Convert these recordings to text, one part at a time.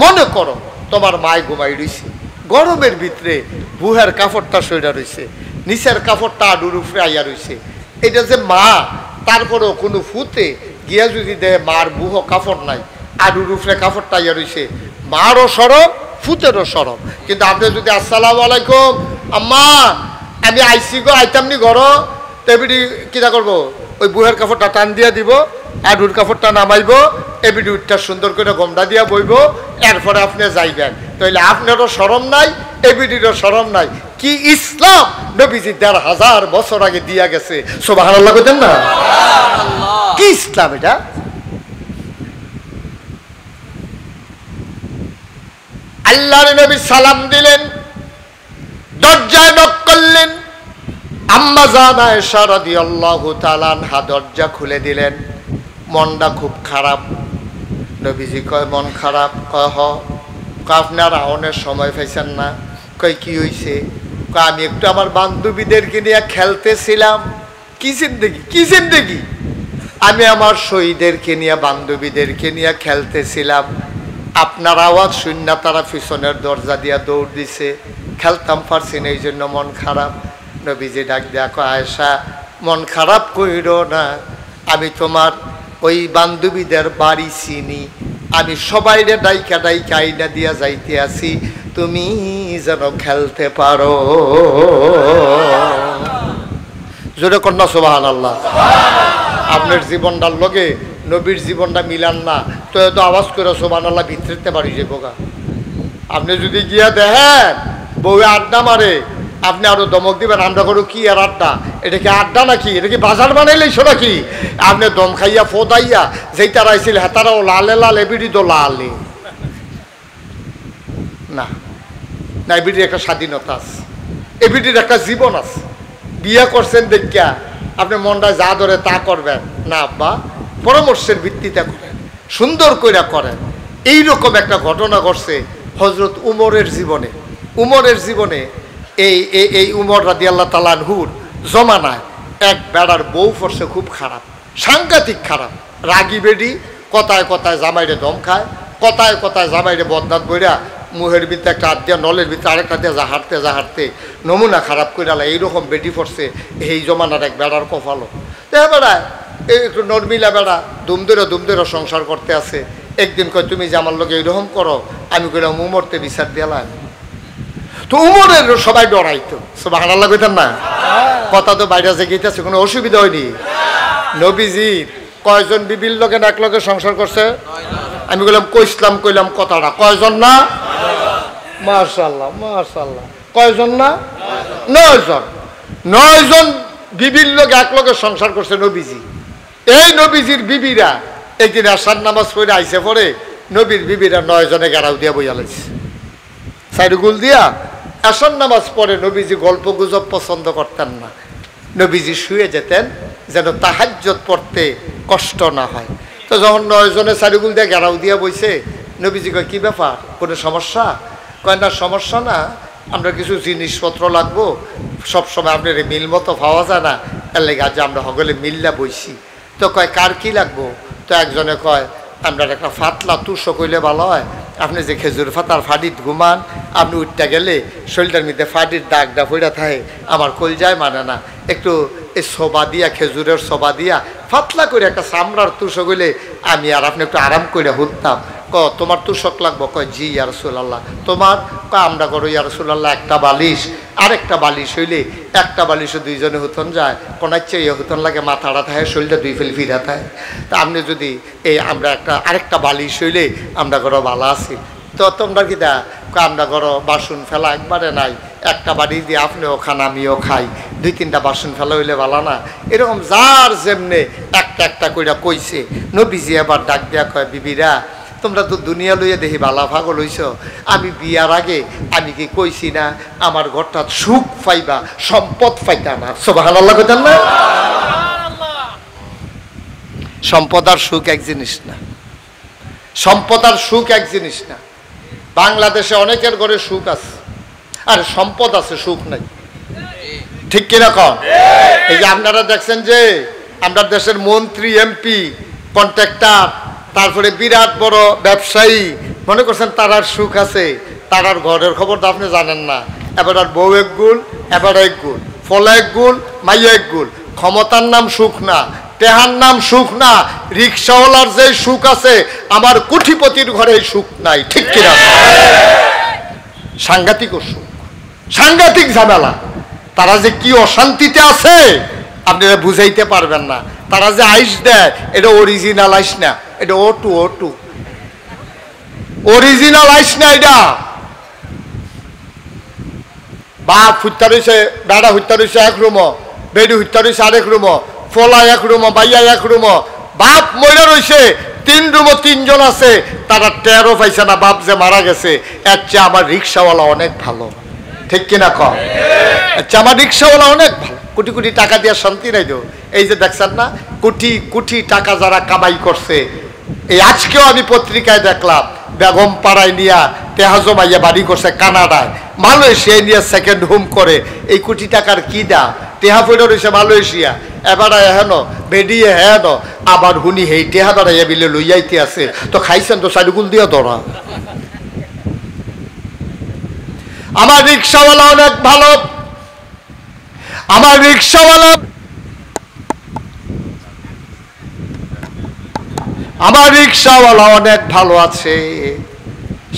মনে করো তোমার মায় ঘুমাই রইছে, গরমের ভিতরে বুহের কাপড়টা সইরা রইছে, নিচের কাপড়টা আডুর উপরে আইয়া রইছে, এটা যে মা, তারপরেও কোনো ফুতে গিয়া যদি দেয় মার বুহ কাপড় নাই, আডুর উপরে কাপড়টা আইয়া রইছে, মারও সরম ফুতেরও সরম। কিন্তু আপনি যদি আসসালামু আলাইকুম আম্মা আমি আইসি গো আইতামনি ঘর, এবিডি কিনা করবো, ওই বুহের কাপড়টা টান দিয়া দিব, আডুর কাপড়টা নামাইব, এবিডি উঠটা সুন্দর করে গমটা দিয়া বইব, এরপরে আপনি যাইবেন। তাইলে আপনারও শরম নাই, এবিডিরও শরম নাই। কি ইসলাম নবীজি ১৫০০ বছর আগে দিয়া গেছে, সুবহানাল্লাহ কইতেন না? কি ইসলাম এটা? আল্লাহর নবী সালাম দিলেন, দরজায় নক করলেন, আম্মা জান আয়েশা রাদিয়াল্লাহু তাআলা আনহা দরজা খুলে দিলেন। মনটা খুব খারাপ। নবীজি কয় মন খারাপ? কয় হ। আপনার আওনের সময় পাইছেন না? কয় কি হইছে? কয় আমি একটু আমার বান্ধবীদেরকে নিয়ে খেলতেছিলাম। কি জিন্দেগি, কি জিন্দেগি? আমি আমার শহীদদেরকে নিয়ে বান্ধবীদেরকে নিয়ে খেলতেছিলাম, আপনার আওয়াজ শূন্য তারা পিছনের দরজা দিয়া দৌড় দিছে, খেলতাম পারছি না, এই জন্য মন খারাপ। নবীজি ডাক দেখো আয়েশা মন খারাপ কইরো না, আমি তোমার ওই বান্ধবীদের বাড়ি চিনি, আমি সবাইরে ডাইকা ডাইকা আইনা দিয়া যাইতে আসি, তুমি যেন খেলতে পারো। জোরে কন্যা সুবহানাল্লাহ। আপনার জীবনটার লগে নবীর জীবনটা মিলান না তো এত আওয়াজ করে সুবহানাল্লাহ ভিতরেতে পারি যে বোকা। আপনি যদি গিয়া দেখেন বউ আড্ডা মারে, আপনি আরো দমক দিবেন, আমরা করো কি আর আড্ডা, এটা কি আড্ডা নাকি, এটা কি বাজার বানাইলেইছো নাকি? আপনি দম খাইয়া ফোদাইয়া যেই তারা আইছিল হেতারাও লালে লাল, এবিডি তো লালে না। না, এবিডির একটা স্বাধীনতা আছে, এবিডির একটা জীবন আছে। বিয়ে করছেন দেখিয়া আপনি মনটা যা ধরে তা করবেন না, আব্বা পরামর্শের ভিত্তিতে করেন, সুন্দর কইরা করেন। এইরকম একটা ঘটনা ঘটছে হযরত উমরের জীবনে। উমরের জীবনে এই উমর রাদিয়াল্লাহু তাআলা আনহুর জমানায় এক বেড়ার বউ পড়ছে খুব খারাপ, সাংঘাতিক খারাপ, রাগী বেডি, কথায় কথায় জামাইরে দম খায়, কথায় কথায় জামাইরে বদনাত বইরা মুহের ভিতরে একটা হাত দিয়া নলের ভিতরে আরেকটা দিয়ে যা হাঁটতে নমুনা খারাপ করে আলা, এইরকম বেডি পড়ছে এই জমানার এক বেড়ার কপালও। বেড়ায় এই একটু নর্মিলা বেড়া দুম ধরে সংসার করতে আছে। একদিন কয় তুমি যে আমার লোক এইরকম করো, আমি কইলাম উমরতে বিচার দিলাম। তো উমরের সবাই ডরাইতো, সুবহানাল্লাহ কইতেন না? কথা তো বাইরে যে গেইতেছে, কোনো অসুবিধা হয়নি। নবীজির কয়জন বিবির লোকের এক লোকের সংসার করছে? আমি কইলাম কথাটা কয়জন না? মাশাআল্লাহ মাশাআল্লাহ, কয়জন না? 9 জন। 9 জন বিবির লোক এক লোকের সংসার করছে নবীজি। এই নবীজির বিবিরা একদিন আসার নামাজ পড়ে আইসে পড়ে, নবীর বিবিরা 9 জনে গাড়াও দিয়া বইয়া লাগছে, সাইডুগুল দিয়া আসার নামাজ পড়ে। নবীজি গল্প গুজব পছন্দ করতেন না, নবীজি শুয়ে যেতেন যেন তাহাজ্জুদ পড়তে কষ্ট না হয়। তো যখন 9 জনে সাইডুগুল দিয়া গাড়াও দিয়া বইছে, নবীজি কয় কি ব্যাপার, কোনো সমস্যা? কয় না সমস্যা না, আমরা কিছু জিনিসপত্র লাগবো, সবসময় আপনার মিল মতো পাওয়া যায় না, এর লেগে আজ আমরা সকলে মিল্লা বইছি। তো কয় কার কি লাগবো? তো একজনে কয় আমরা একটা ফাতলা তুষো কইলে ভালো হয়, আপনি যে খেজুর ফাতার ফাটিত ঘুমান, আপনি উঠটা গেলে শরীরটার মধ্যে ফাটির দাগটা ফইরা থাকে, আমার কলজায় মানে না, একটু এই সোবা দিয়া খেজুরের সোবা দিয়া ফাতলা করে একটা চামড়ার তুষো কইলে আমি আর আপনি একটু আরাম করে হুততাম। তোমার তুষক লাগবো? কয় জি ইয়া রাসূলুল্লাহ। তোমার? আমরা করো ইয়া রাসূলুল্লাহ একটা বালিশ, আরেকটা বালিশ হইলে একটা বালিশও 2 জনে হুতন যায়, কোনাচ্ছে ইয়ে হুতন লাগে, মাথাটা থাকে, শরীরটা 2 ফেল ফিরা থাকে। তা আপনি যদি এই আমরা আরেকটা বালিশ হইলে আমরা করো ভালো আছি। তো তোমরা কি দা? আমরা করো বাসন ফেলা একবারে নাই, একটা বাড়ি দিয়ে আপনিও খান আমিও খাই, 2-3টা বাসন ফেলা হইলে ভালো না। এরকম যার যেমনে একটা কইরা কইছে। নবীজি আবার ডাক দেয়া কয় বিবিরা তোমরা তো দুনিয়া লইয়া দেখি বালা পাগল হইছ, আমি বিয়ার আগে আমি কি কইছি না আমার ঘরটা সুখ পাইবা, সম্পদ পাইতা না? সুবহানাল্লাহ কইতেন না? সম্পদ আর সুখ এক জিনিস না, সম্পদ আর সুখ এক জিনিস না। বাংলাদেশে অনেকের ঘরে সুখ আছে আর সম্পদ আছে, সুখ নাই, ঠিক কিরকম? এই যে আপনারা দেখছেন যে আমরা দেশের মন্ত্রী, এমপি, কন্ট্রাক্টর, তারপরে বিরাট বড় ব্যবসায়ী, মনে করছেন তারার সুখ আছে, তারার ঘরের খবর তো আপনি জানেন না। এবার আর বউ এক গুল, এবার এক গুল, ফলে এক গুল, মাইয়া এক গুল। ক্ষমতার নাম সুখ না, টেহার নাম সুখ না, রিক্সাওয়ালার যে সুখ আছে আমার কোটিপতির ঘরে সুখ নাই, ঠিক কিনা? সাংঘাতিক সুখ, সাংঘাতিক ঝামেলা। তারা যে কি অশান্তিতে আছে আপনারা বুঝাইতে পারবেন না। তারা যে আইস দেয় এটা অরিজিনাল আইস না, এটা O2 অরিজিনাল আইস না। এটা বাপ হুত্যা রয়েছে, বেড়া হুত্যা রয়েছে এক রুমো, বেডি হুত্যা রয়েছে আরেক রুমো, ফলা এক রুমো, বাইয়া এক রুমো। বাপ মরে রয়েছে 3 রুমো, 3 জন আছে, তারা টেরও পাইছে না বাপ যে মারা গেছে। এর চেয়ে আমার রিক্সাওয়ালা অনেক ভালো, ঠিক কিনা কম? আচ্ছা, আমার রিক্সাওয়ালা অনেক ভালো, কোটি কোটি টাকা দিয়ে শান্তি নাই তো। এই যে দেখছেন না কোটি কোটি টাকা যারা কামাই করছে, এই আজকেও আমি পত্রিকায় দেখলাম বেগম পাড়ায় নিয়া টেহা জমাইয়া বাড়ি করছে কানাডায়, মালয়েশিয়ায় নিয়ে সেকেন্ড হোম করে। এই কোটি টাকার কি দা টেহা ফেরো রয়েছে মালয়েশিয়া, এবার হেন বেডিয়ে হেন আবার হুনি হেই টেহা দাঁড়াইয়া বিলে লইয়াইতে আছে। তো খাইছেন তো সাইডুকুল দিয়া ধরা। আমার রিক্সাওয়ালা অনেক ভালো, আমার রিক্সাওয়ালা অনেক ভালো আছে।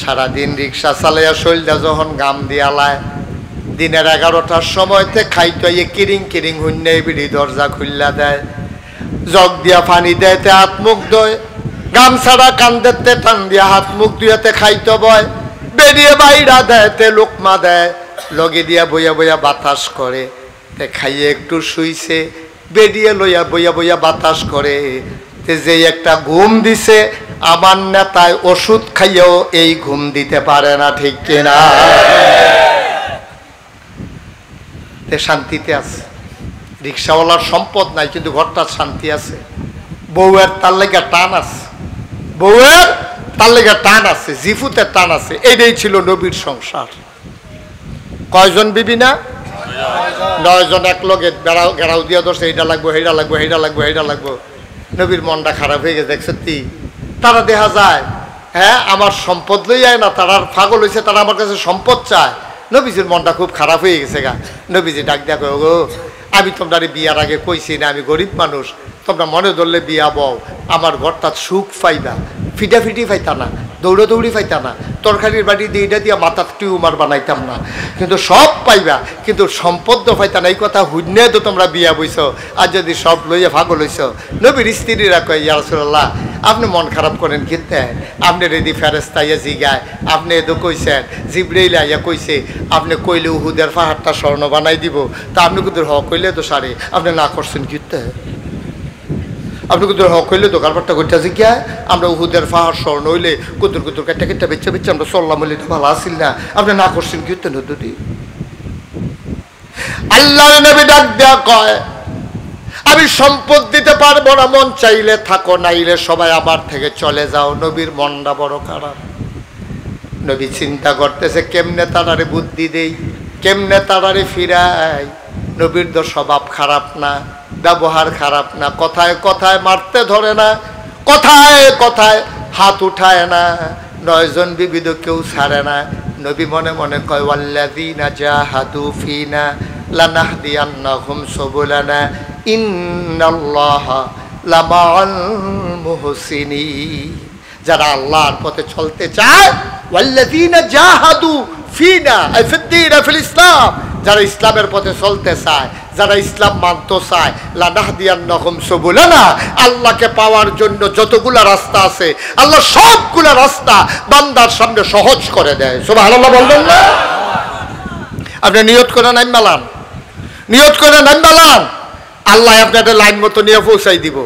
সারাদিন রিক্সা চালাইয়া শৈলদা যখন গাম দিয়ালায়, দিনের 11টার সময়তে খাইতে কিরিং কিরিং হুন্যে বিড়ি দরজা খুললা দেয়, জগ দিয়া পানি দেয়, তে হাত মুখ ধোয়, গামছাড়া কান্দেতে টান দিয়া হাত মুখ ধুয়াতে খাইতে বয়, বেরিয়ে বাইরা দেয়, তে লোকমা দেয়, লগে দিয়া বইয়া বইয়া বাতাস করে, তে খাইয়ে একটু শুইছে, বেরিয়ে লইয়া বইয়া বইয়া বাতাস করে। যে একটা ঘুম দিছে, আমার নেতায় ওষুধ খাইয়েও এই ঘুম দিতে পারে না, ঠিক কিনা? শান্তিতে আছে। রিক্সাওয়ালার সম্পদ নাই কিন্তু ঘরটার শান্তি আছে। বউয়ের তার লেগে টান আছে, বউয়ের তার লেগে টান আছে, জিফুতের টান আছে। এইটাই ছিল নবীর সংসার। কয়জন বিবি না? 9 জন এক লগে গেড়াও দিয়া ধরছে, এইটা লাগবো, এইটা লাগবো, এইটা লাগবো, এইটা লাগবো। নবীর মনটা খারাপ হয়ে গেছে। সত্যি তারা দেখা যায় হ্যাঁ আমার সম্পদ লই যায় না, তারা পাগল হয়েছে, তারা আমার কাছে সম্পদ চায়। নবীজির মনটা খুব খারাপ হয়ে গেছে গা। নবীজি ডাক দিয়া কয়, গো আমি তোমরা বিয়ার আগে কইছি না আমি গরিব মানুষ, তোমরা মনে ধরলে বিয়া বও, আমার ঘরটা সুখ পাইবা, ফিটাফিটি পাইতা না, দৌড়াদৌড়ি পাইতা না, তরকারির বাটি দিয়ে এটা দিয়া মাথার টিউমার বানাইতাম না, কিন্তু সব পাইবা, কিন্তু সম্পদ পাইতা না। এই কথা হুন্যে তো তোমরা বিয়া বইছ, আর যদি সব লইয়া পাগল হইছ। নবীর স্ত্রীরা কয়, ইয়া রাসূলুল্লাহ আপনি মন খারাপ করেন কিন্তু আপনি রেডি ফেরেশতা ইয়া জিগায়, আপনি এদো কইছেন, জিবরাইল আইয়া কইছে আপনি কইলে উহুদের পাহাড়টা স্বর্ণ বানাই দিব, তা আপনি কিন্তু হ কইলে তো সারে আপনি না করছেন কিন্তু আপনি কুদুর হক হইলে তো কারবারটা করতে জিজ্ঞায় আমরা উহুদের পাহাড় স্বর্ণ হইলে কুদুর কুদুর কেটে কেটে বেচে বেচে আমরা চললাম হইলে তো ভালো আসিল না, আপনি না করছেন কিন্তু নদী। আল্লাহ নবী ডাক দেয়া কয়, আমি সম্পদ দিতে পারবো না, মন চাইলে থাকো, নাইলে সবাই আমার থেকে চলে যাও। নবীর মনটা বড় খারাপ। নবী চিন্তা করতেছে কেমনে তারারে বুদ্ধি দেই, কেমনে তারারে ফিরাই। নবীর তো স্বভাব খারাপ না, ব্যবহার খারাপ না, কথায় কথায় মারতে ধরে না, কথায় কথায় হাত উঠায় না, 9 জন বিবিধ কেউ ছাড়ে না। নবী মনে মনে কয়, ওয়াল্লাযীনা জাহাদু ফীনা লানাহদিয়ান্নাহুম সুবুলানা ইন্নাল্লাহা লামাআল মুহসিনিন। যারা আল্লাহর পথে চলতে চায়, ওয়াল্লাযীনা জাহাদু ফীনা আই ফিদ্দীন ফিল ইসলাম, যারা ইসলামের পথে চলতে চায়, যারা ইসলাম মানতে চায়, লানাহদিয়ান্নাহুম সুবুলানা, আল্লাহকে পাওয়ার জন্য যতগুলা রাস্তা আছে আল্লাহ সবগুলা রাস্তা বান্দার সামনে সহজ করে দেয়। সুবহানাল্লাহ বলবেন না? আপনি নিয়ত করে নাম মালান, নিয়ত করে নাম মালান, আল্লাহ আপনাদের লাইন মতো নিয়ে পৌঁছাই দিব।